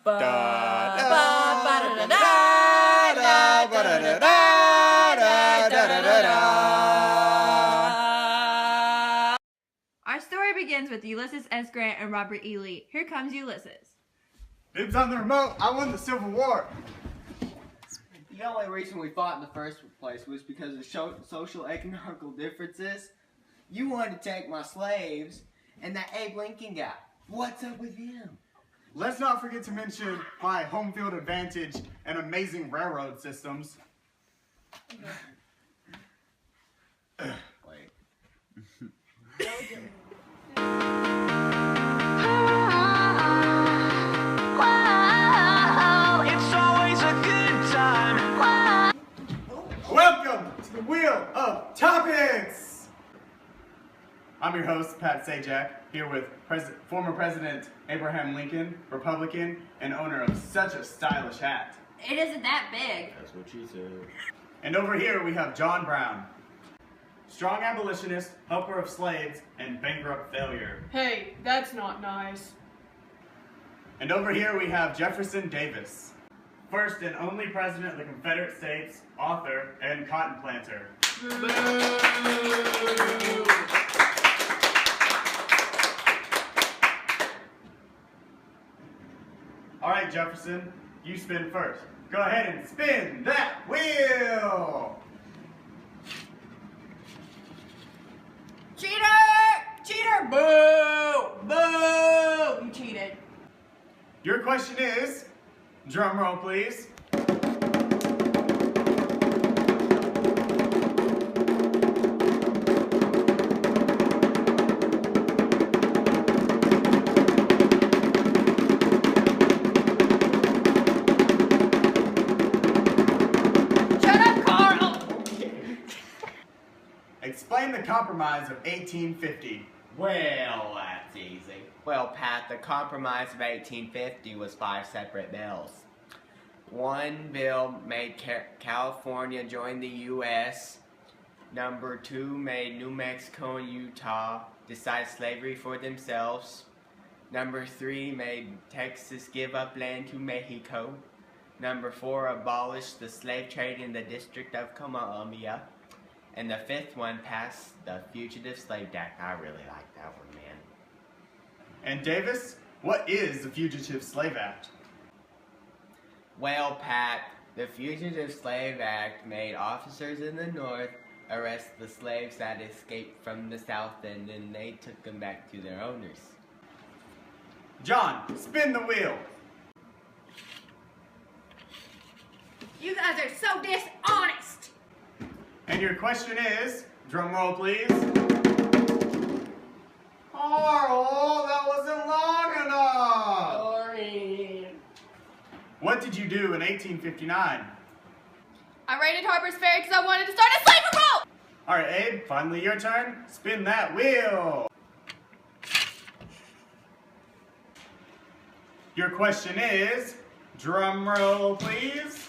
Our story begins with Ulysses S. Grant and Robert E. Lee. Here comes Ulysses. Dibs on the remote. I won the Civil War. The only reason we fought in the first place was because of social economical differences. You wanted to take my slaves, and that Abe Lincoln guy. What's up with him? Let's not forget to mention my home field advantage and amazing railroad systems. Wait. Welcome to the Wheel of Topics! I'm your host, Pat Sajak, here with former President Abraham Lincoln, Republican, and owner of such a stylish hat. It isn't that big. That's what she said. And over here we have John Brown, strong abolitionist, helper of slaves, and bankrupt failure. Hey, that's not nice. And over here we have Jefferson Davis, first and only president of the Confederate States, author, and cotton planter. All right, Jefferson, you spin first. Go ahead and spin that wheel! Cheater! Cheater! Boo! Boo! You cheated. Your question is, drum roll please. Explain the Compromise of 1850. Well, that's easy. Well, Pat, the Compromise of 1850 was 5 separate bills. One bill made California join the U.S. Number 2 made New Mexico and Utah decide slavery for themselves. Number 3 made Texas give up land to Mexico. Number 4 abolished the slave trade in the District of Columbia. And the 5th one passed the Fugitive Slave Act. I really like that one, man. And Davis, what is the Fugitive Slave Act? Well, Pat, the Fugitive Slave Act made officers in the North arrest the slaves that escaped from the South, and then they took them back to their owners. John, spin the wheel. You guys are so dishonest. And your question is, drum roll please. Carl, that wasn't long enough. Sorry. What did you do in 1859? I raided Harper's Ferry because I wanted to start a slave revolt! All right, Abe, finally your turn. Spin that wheel. Your question is, drum roll please.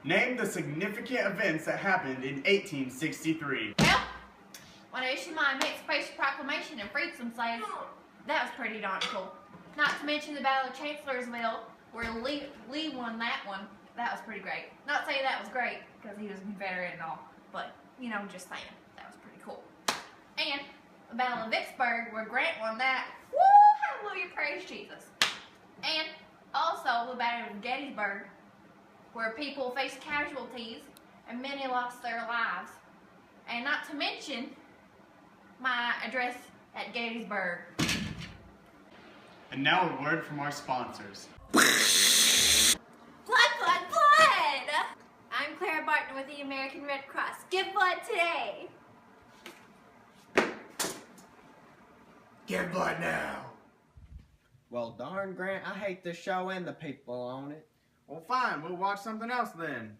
Name the significant events that happened in 1863. Well, when I issued my Emancipation Proclamation and freed some slaves, that was pretty darn cool. Not to mention the Battle of Chancellorsville, where Lee won that one. That was pretty great. Not saying that was great, because he was a Confederate and all, but, you know, just saying, that was pretty cool. And the Battle of Vicksburg, where Grant won that. Woo! Hallelujah, praise Jesus. And also the Battle of Gettysburg, where people faced casualties and many lost their lives. And not to mention my address at Gettysburg. And now a word from our sponsors. Blood, blood, blood! I'm Clara Barton with the American Red Cross. Give blood today! Give blood now. Well, darn, Grant, I hate the show and the people on it. Well, fine. We'll watch something else then.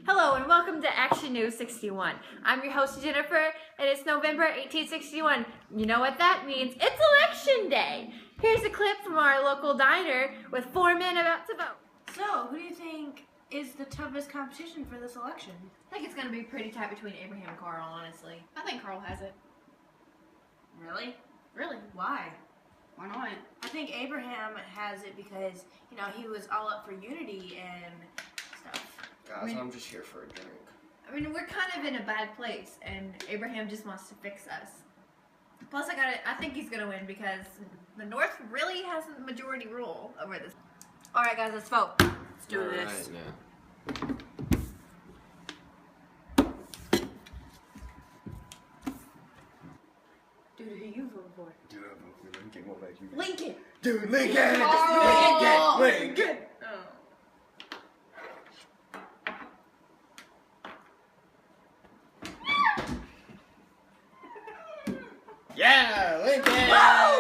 Hello and welcome to Action News 61. I'm your host Jennifer and it's November 1861. You know what that means? It's election day! Here's a clip from our local diner with 4 men about to vote. So, who do you think is the toughest competition for this election? I think it's going to be pretty tight between Abraham and Carl, honestly. I think Carl has it. Really? Really? Why? Why not? I think Abraham has it because, you know, he was all up for unity and stuff. Guys, I'm just here for a drink. I mean, we're kind of in a bad place, and Abraham just wants to fix us. Plus, I think he's going to win because the North really has a majority rule over this. All right, guys, let's vote. Let's do this. Right now. Dude, who you voting for? Dude, I vote for Lincoln. What about you? Lincoln! Dude, Lincoln! Oh. Lincoln! Yeah, Lincoln!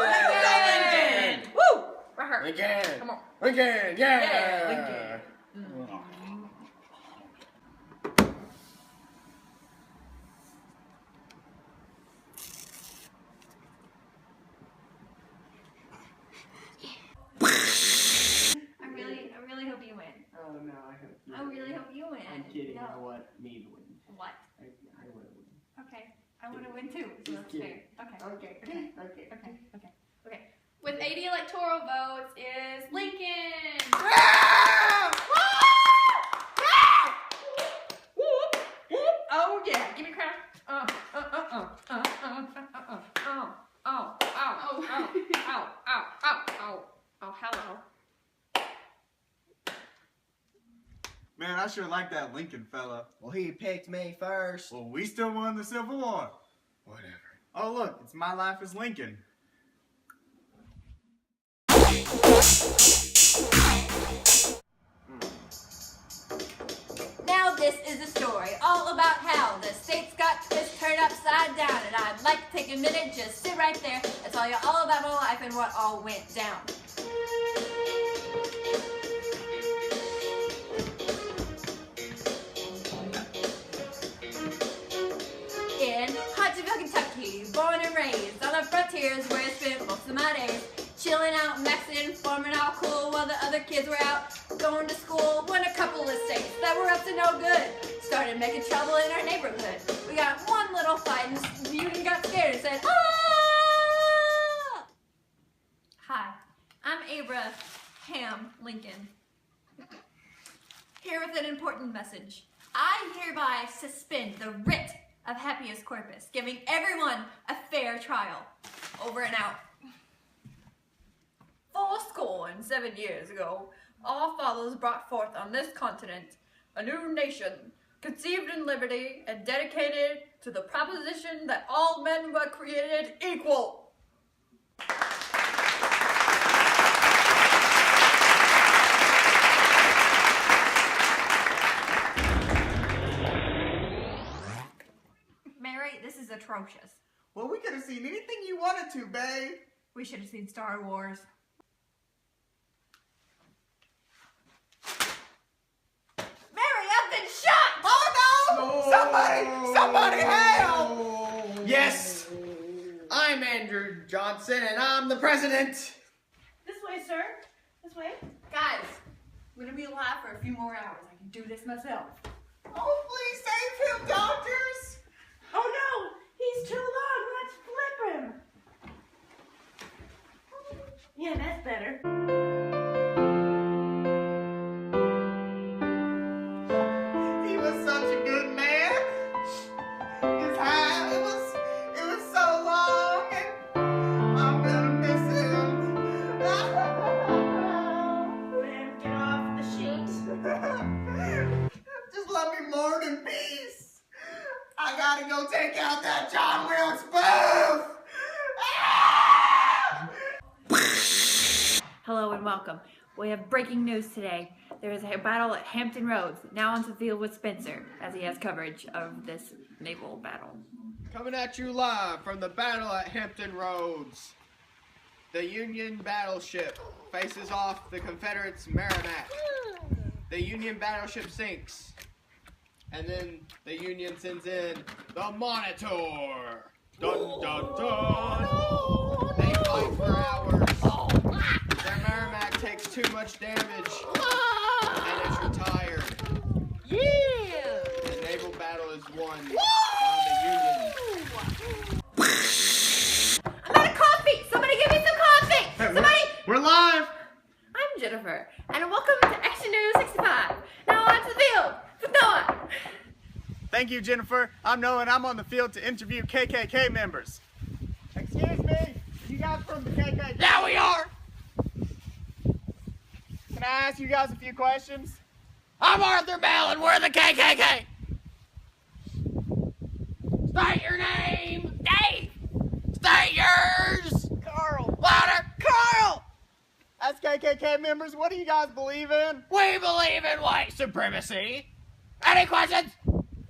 Lincoln! Woo! Right here. Lincoln! Come on. Lincoln! Yeah! Yeah, Lincoln. I really hope you win. Oh no, I really hope you win. I'm kidding. No. I want me to win. What? I want to win. Okay. I want to win too. So Just that's kidding. fair. Okay. Okay. With 80 electoral votes is Lincoln. Oh yeah, give me a crown. Oh, hello. Man, I sure like that Lincoln fella. Well, he picked me first. Well, we still won the Civil War. Whatever. Oh, look, it's My Life as Lincoln. Now this is a story all about how the states got twist turned upside down, and I'd like to take a minute, just sit right there and tell you all about my life and what all went down. In Huntsville, Kentucky, born and raised on the frontiers where I spent most of my days. Chilling out, maxing, forming all cool while the other kids were out going to school. When a couple of states that were up to no good started making trouble in our neighborhood. We got one little fight and the union got scared and said, ah! Hi, I'm Abraham Lincoln. Here with an important message. I hereby suspend the writ of habeas corpus, giving everyone a fair trial. Over and out. 7 years ago, our fathers brought forth on this continent a new nation, conceived in liberty and dedicated to the proposition that all men were created equal. Mary, this is atrocious. Well, we could have seen anything you wanted to, babe. We should have seen Star Wars. Mary, I've been shot! Oh no! Somebody help! Yes! I'm Andrew Johnson, and I'm the president! This way, sir. This way. Guys, I'm gonna be alive for a few more hours. I can do this myself. Oh, please save him, doctors! Oh no! He's too long. Let's flip him. Yeah, that's better. He was such a good man. His hair, it was so long, and I'm gonna miss him. Man, get off the sheet. Just let me mourn in peace. I gotta go take out that John Wilkes Booth. Hello and welcome. We have breaking news today. There is a battle at Hampton Roads, now on the field with Spencer, as he has coverage of this naval battle. Coming at you live from the battle at Hampton Roads. The Union battleship faces off the Confederates' Merrimack. The Union battleship sinks. And then the Union sends in the Monitor. Dun dun dun. They fight for hours. Their Merrimack takes too much damage and is retired. Yeah! The naval battle is won by the Union. I'm out of coffee! Somebody give me some coffee! Hey, Somebody! We're live! I'm Jennifer, and welcome to Action News 65. Now on to the field with Noah. Thank you, Jennifer. I'm Noah, and I'm on the field to interview KKK members. Excuse me, are you guys from the KKK? Yeah, we are! Can I ask you guys a few questions? I'm Arthur Bell, and we're the KKK! State your name! Dave! State yours! Carl. Louder! Carl! As KKK members, what do you guys believe in? We believe in white supremacy. Any questions?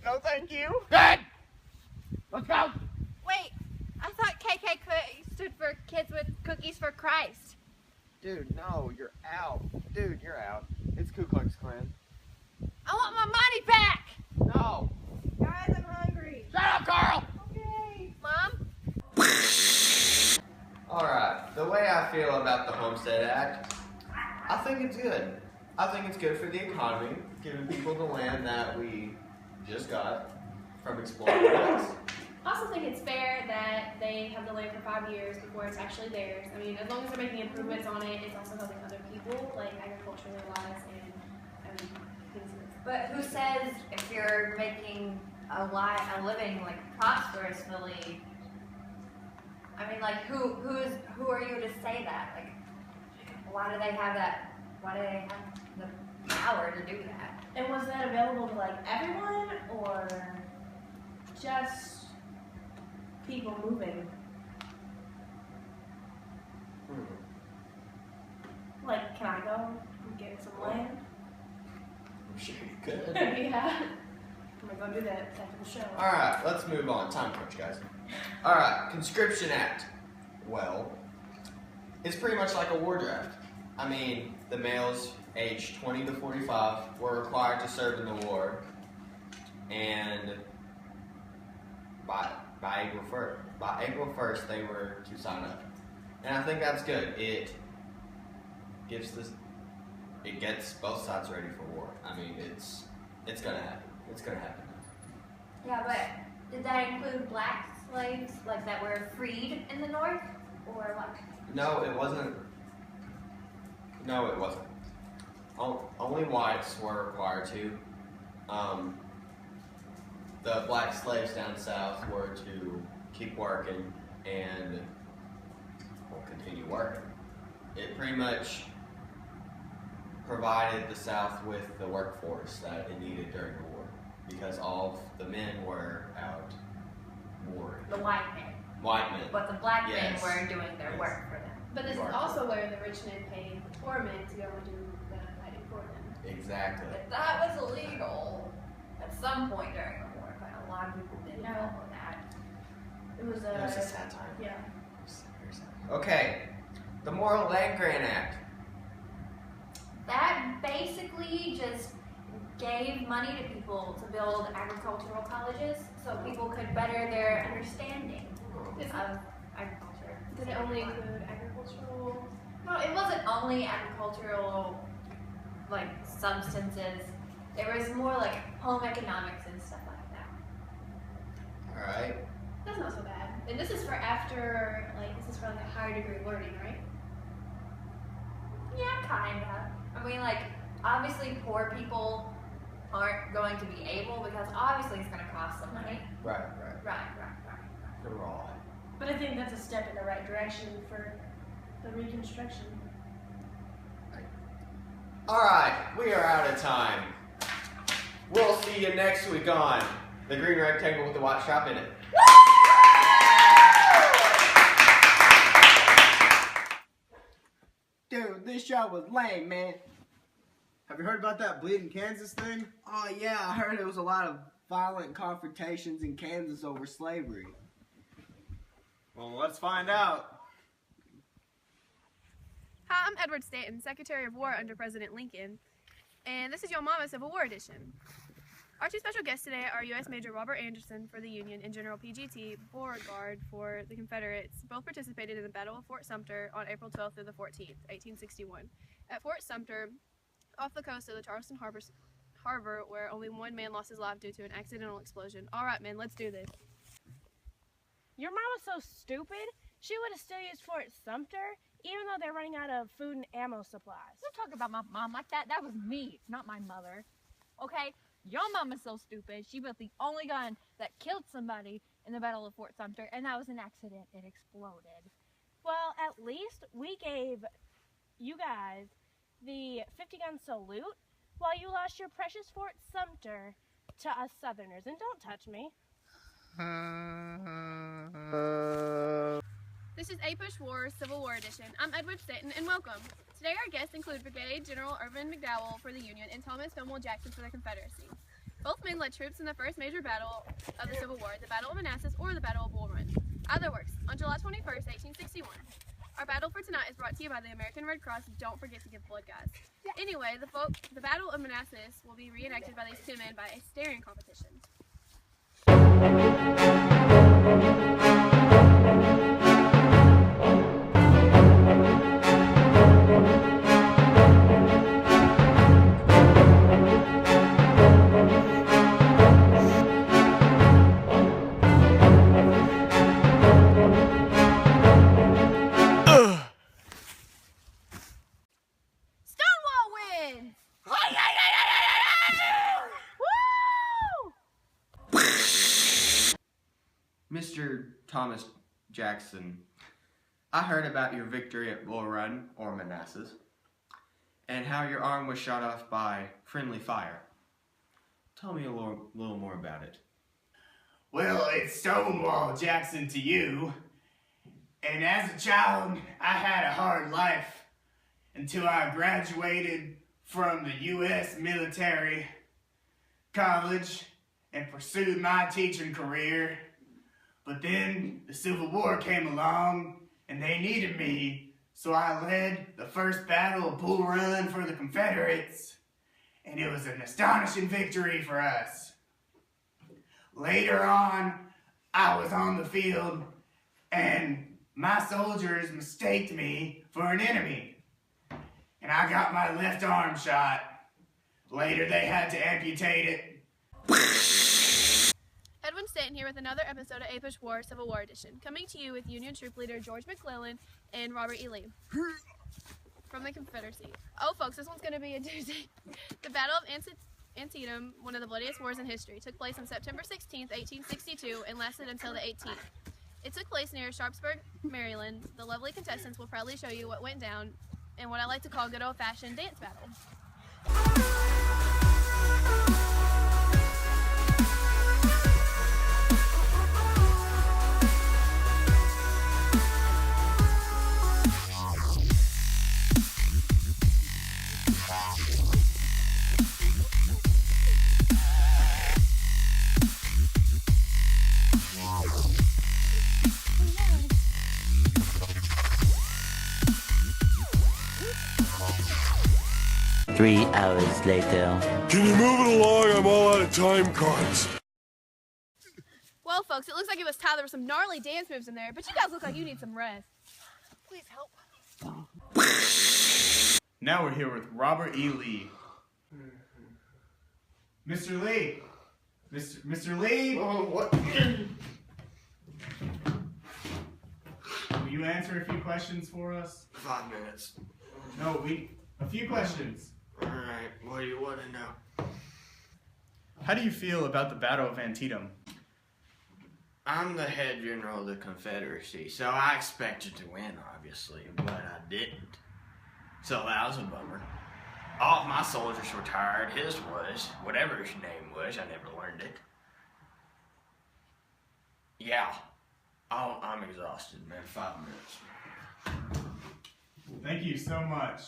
No, thank you. Good! Let's go! Wait, I thought KKK stood for Kids with Cookies for Christ. Dude, no, you're out. Dude, you're out. It's Ku Klux Klan. I want my money back! No! Guys, I'm hungry. Shut up, Carl! Okay. Mom? Alright, the way I feel about the Homestead Act, I think it's good. I think it's good for the economy, giving people the land that we just got from exploring it. I also think it's fair that they have the land for 5 years before it's actually theirs. I mean, as long as they're making improvements on it, it's also helping other people, like agriculturally wise and things like that. But who says if you're making a living like prosperously? I mean, like who are you to say that? Like, why do they have that? Why do they have the power to do that? And was that available to like everyone or just people moving? Like, can I go and get some land? I'm sure you could. Yeah. I'm gonna go do that after the show. Alright, let's move on. Time crunch, guys. Alright, Conscription Act. Well, it's pretty much like a war draft. I mean, the males aged 20 to 45 were required to serve in the war, and by April 1st, they were to sign up. And I think that's good. It gets both sides ready for war. I mean, it's gonna happen. It's gonna happen. Yeah, but did that include black slaves, like that were freed in the North, or what? No, it wasn't. No, it wasn't. Only whites were required to. The black slaves down south were to keep working and continue working. It pretty much provided the South with the workforce that it needed during the war, because all of the men were out warring. The white men. White men. But the black Yes. men were doing their Yes. work for them. But this is also where the rich men paid the poor men to go and do the fighting for them. Exactly. But that was illegal at some point during the war, but a lot of people didn't Yeah. follow that. It was It was a sad time. yeah. It was very sad. Okay, the Moral Land Grant Act. That basically just gave money to people to build agricultural colleges so people could better their understanding Is- of agriculture. Did it only include agricultural? No, it wasn't only agricultural like substances. There was more like home economics and stuff like that. Alright. That's not so bad. And this is for after, this is for like a higher degree of learning, right? Yeah, kinda. I mean, like, obviously poor people aren't going to be able because obviously it's going to cost some money. Right. Right. Right. But I think that's a step in the right direction for the reconstruction. Alright, we are out of time. We'll see you next week on the green rectangle with the white strap in it. Dude, this show was lame, man. Have you heard about that Bleeding Kansas thing? Oh yeah, I heard there was a lot of violent confrontations in Kansas over slavery. Well, let's find out. Hi, I'm Edward Stanton, Secretary of War under President Lincoln, and this is Yo Mama Civil War Edition. Our two special guests today are U.S. Major Robert Anderson for the Union and General P.G.T. Beauregard for the Confederates. Both participated in the Battle of Fort Sumter on April 12th through the 14th, 1861. At Fort Sumter, off the coast of the Charleston Harbor, where only one man lost his life due to an accidental explosion. All right, men, let's do this. Your mom was so stupid. She would have still used Fort Sumter, even though they're running out of food and ammo supplies. Don't talk about my mom like that. That was me, not my mother. Okay? Your mom is so stupid. She built the only gun that killed somebody in the Battle of Fort Sumter, and that was an accident. It exploded. Well, at least we gave you guys the 50-gun salute while you lost your precious Fort Sumter to us Southerners. And don't touch me. This is A Push War, Civil War Edition. I'm Edward Stanton, and welcome. Today our guests include Brigadier General Irvin McDowell for the Union and Thomas Stonewall Jackson for the Confederacy. Both men led troops in the first major battle of the Civil War, the Battle of Manassas or the Battle of Bull Run. Either works. On July 21st, 1861. Our battle for tonight is brought to you by the American Red Cross. Don't forget to give blood, guys. Anyway, the Battle of Manassas will be reenacted by these two men by a staring competition. Mr. Thomas Jackson, I heard about your victory at Bull Run, or Manassas, and how your arm was shot off by friendly fire. Tell me a little more about it. Well, it's Stonewall Jackson to you. And as a child, I had a hard life until I graduated from the U.S. military college and pursued my teaching career. But then the Civil War came along and they needed me, so I led the first battle of Bull Run for the Confederates, and it was an astonishing victory for us. Later on, I was on the field and my soldiers mistaked me for an enemy, and I got my left arm shot. Later they had to amputate it. Edwin Stanton here with another episode of A Push War, Civil War Edition, coming to you with Union Troop Leader George McClellan and Robert E. Lee from the Confederacy. Oh, folks, this one's going to be a doozy. The Battle of Antietam, one of the bloodiest wars in history, took place on September 16th, 1862, and lasted until the 18th. It took place near Sharpsburg, Maryland. The lovely contestants will proudly show you what went down in what I like to call good old-fashioned dance battle. 3 hours later. Can you move it along? I'm all out of time cards. Well, folks, it looks like it was Tyler with some gnarly dance moves in there, but you guys look like you need some rest. Please help. Now we're here with Robert E. Lee. Mr. Lee! Mr. Lee! Oh, what? Will you answer a few questions for us? 5 minutes. No, a few questions. Alright, what do you want to know? How do you feel about the Battle of Antietam? I'm the head general of the Confederacy, so I expected to win, obviously, but I didn't. So that was a bummer. All of my soldiers were tired. His was. Whatever his name was, I never learned it. Yeah. I'm exhausted, man. 5 minutes. Thank you so much.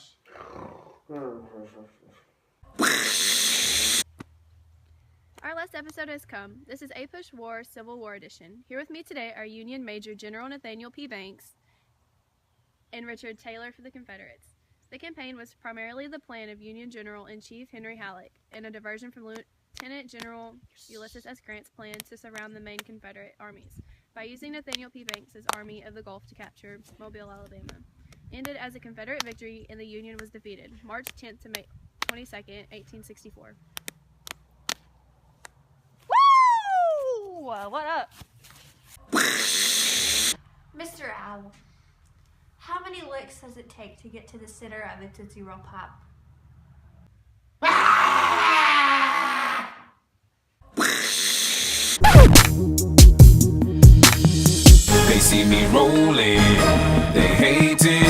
Our last episode has come. This is A Push War, Civil War Edition. Here with me today are Union Major General Nathaniel P. Banks and Richard Taylor for the Confederates. The campaign was primarily the plan of Union General-in-Chief Henry Halleck and a diversion from Lieutenant General Ulysses S. Grant's plan to surround the main Confederate armies by using Nathaniel P. Banks' Army of the Gulf to capture Mobile, Alabama. Ended as a Confederate victory and the Union was defeated March 10th to May 22nd, 1864. what up? Mr. Owl, how many licks does it take to get to the center of a Tootsie Roll Pop? They see me rolling, they hating,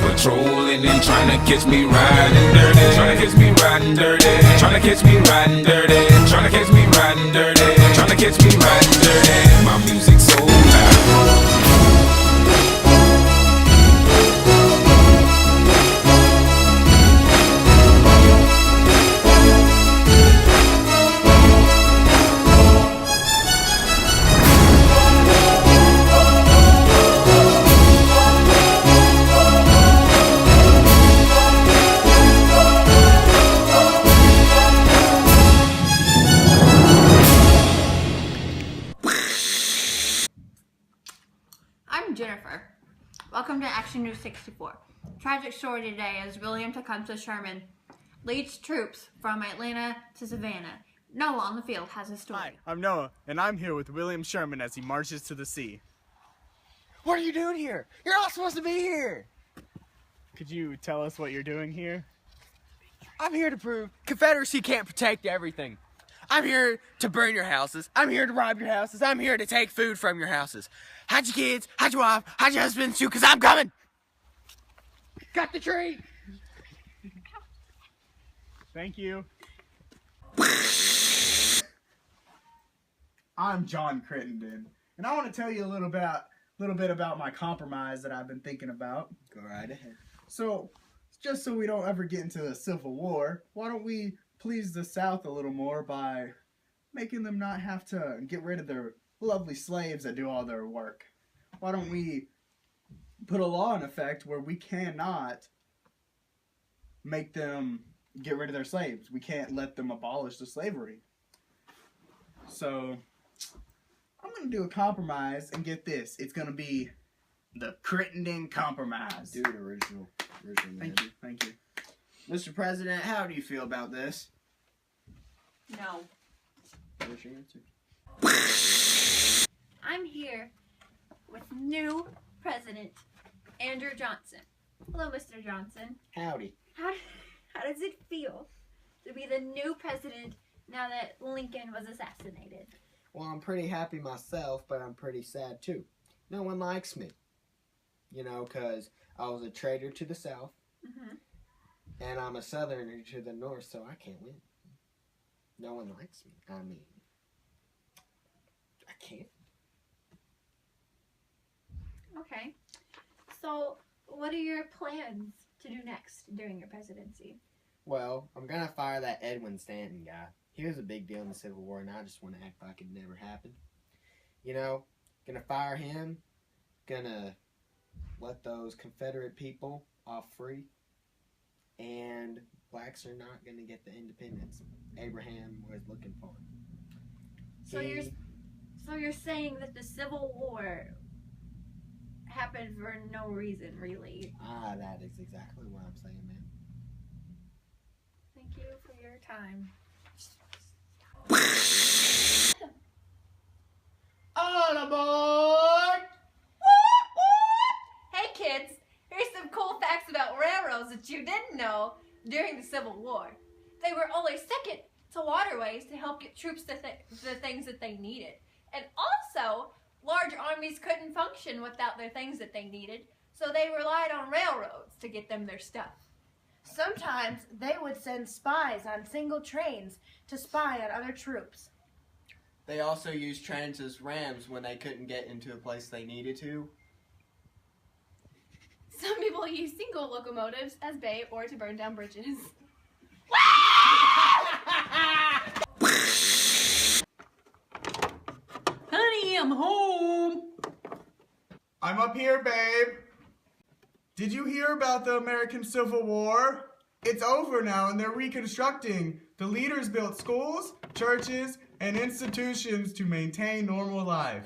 patrolling and trying to catch me riding dirty, trying to catch me riding dirty, trying to catch me riding dirty, trying to catch me riding dirty, trying to catch me riding dirty. My music's so loud. I'm Jennifer. Welcome to Action News 64. Tragic story today as William Tecumseh Sherman leads troops from Atlanta to Savannah. Noah on the field has a story. Hi, I'm Noah, and I'm here with William Sherman as he marches to the sea. What are you doing here? You're not supposed to be here. Could you tell us what you're doing here? I'm here to prove Confederacy can't protect everything. I'm here to burn your houses. I'm here to rob your houses. I'm here to take food from your houses. Hide your kids, hide your wife, hide your husband, shoot, 'cause I'm coming. Cut the tree. Thank you. I'm John Crittenden, and I want to tell you a little bit about my compromise that I've been thinking about. Go right ahead. So, just so we don't ever get into a civil war, why don't we please the South a little more by making them not have to get rid of their lovely slaves that do all their work? Why don't we put a law in effect where we cannot make them get rid of their slaves? We can't let them abolish the slavery. So, I'm going to do a compromise and get this. It's going to be the Crittenden Compromise. Do it original. Thank you. Mr. President, how do you feel about this? No. What's your answer? I'm here with new President Andrew Johnson. Hello, Mr. Johnson. Howdy. How does it feel to be the new president now that Lincoln was assassinated? Well, I'm pretty happy myself, but I'm pretty sad too. No one likes me. You know, 'cause I was a traitor to the South, and I'm a Southerner to the North, so I can't win. No one likes me. I mean, I can't. Okay. So, what are your plans to do next during your presidency? Well, I'm gonna fire that Edwin Stanton guy. He was a big deal in the Civil War, and I just want to act like it never happened. You know, gonna fire him, gonna let those Confederate people off free, and blacks are not gonna get the independence Abraham was looking for. So you're saying that the Civil War happened for no reason, really? Ah, that is exactly what I'm saying, man. Thank you for your time. All aboard! Hey kids, here's some cool facts about railroads that you didn't know during the Civil War. They were only second to waterways to help get troops the things that they needed. And also, large armies couldn't function without their things that they needed, so they relied on railroads to get them their stuff. Sometimes they would send spies on single trains to spy on other troops. They also used trains as rams when they couldn't get into a place they needed to. Some people use single locomotives as bait or to burn down bridges. Honey, I'm home. I'm up here, babe. Did you hear about the American Civil War? It's over now and they're reconstructing. The leaders built schools, churches, and institutions to maintain normal life.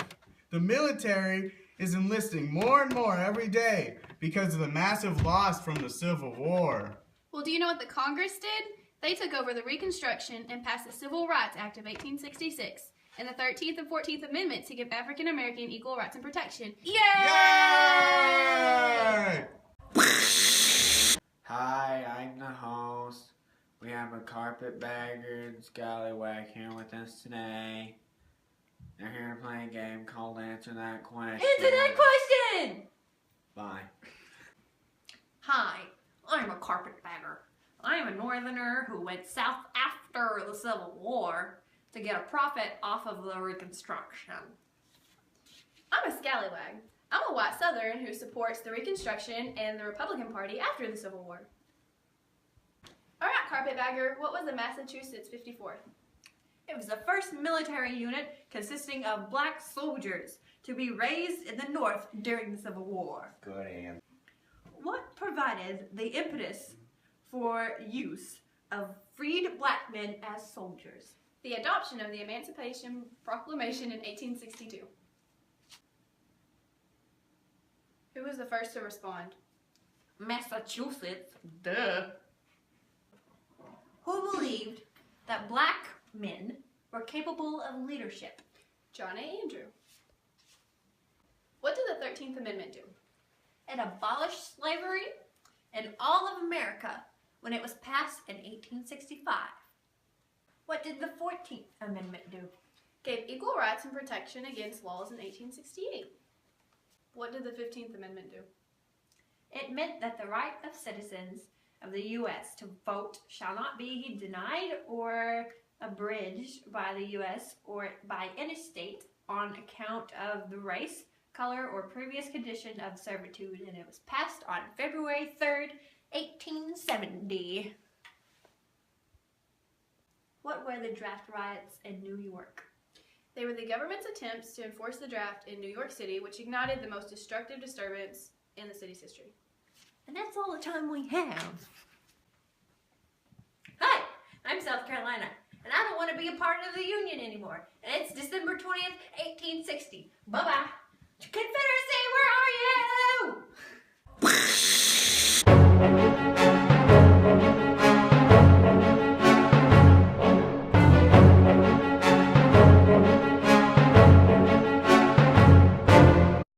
The military is enlisting more and more every day because of the massive loss from the Civil War. Well, do you know what the Congress did? They took over the Reconstruction and passed the Civil Rights Act of 1866. and the 13th and 14th Amendment to give African American equal rights and protection. Yay! Hi, I'm the host. We have a carpetbagger and scallywag here with us today. They're here to play a game called Answer That Question. Answer that question! Bye. Hi, I'm a carpetbagger. I am a northerner who went south after the Civil War to get a profit off of the Reconstruction. I'm a scallywag. I'm a white Southern who supports the Reconstruction and the Republican Party after the Civil War. Alright, carpetbagger, what was the Massachusetts 54th? It was the first military unit consisting of black soldiers to be raised in the North during the Civil War. Good answer. What provided the impetus for use of freed black men as soldiers? The adoption of the Emancipation Proclamation in 1862. Who was the first to respond? Massachusetts, duh. Who believed that black men were capable of leadership? John A. Andrew. What did the 13th Amendment do? It abolished slavery in all of America when it was passed in 1865. What did the 14th Amendment do? Gave equal rights and protection against laws in 1868. What did the 15th Amendment do? It meant that the right of citizens of the U.S. to vote shall not be denied or abridged by the U.S. or by any state on account of the race, color, or previous condition of servitude, and it was passed on February 3rd, 1870. What were the draft riots in New York? They were the government's attempts to enforce the draft in New York City, which ignited the most destructive disturbance in the city's history. And that's all the time we have. Hi, I'm South Carolina, and I don't want to be a part of the Union anymore. And it's December 20th, 1860. Bye-bye.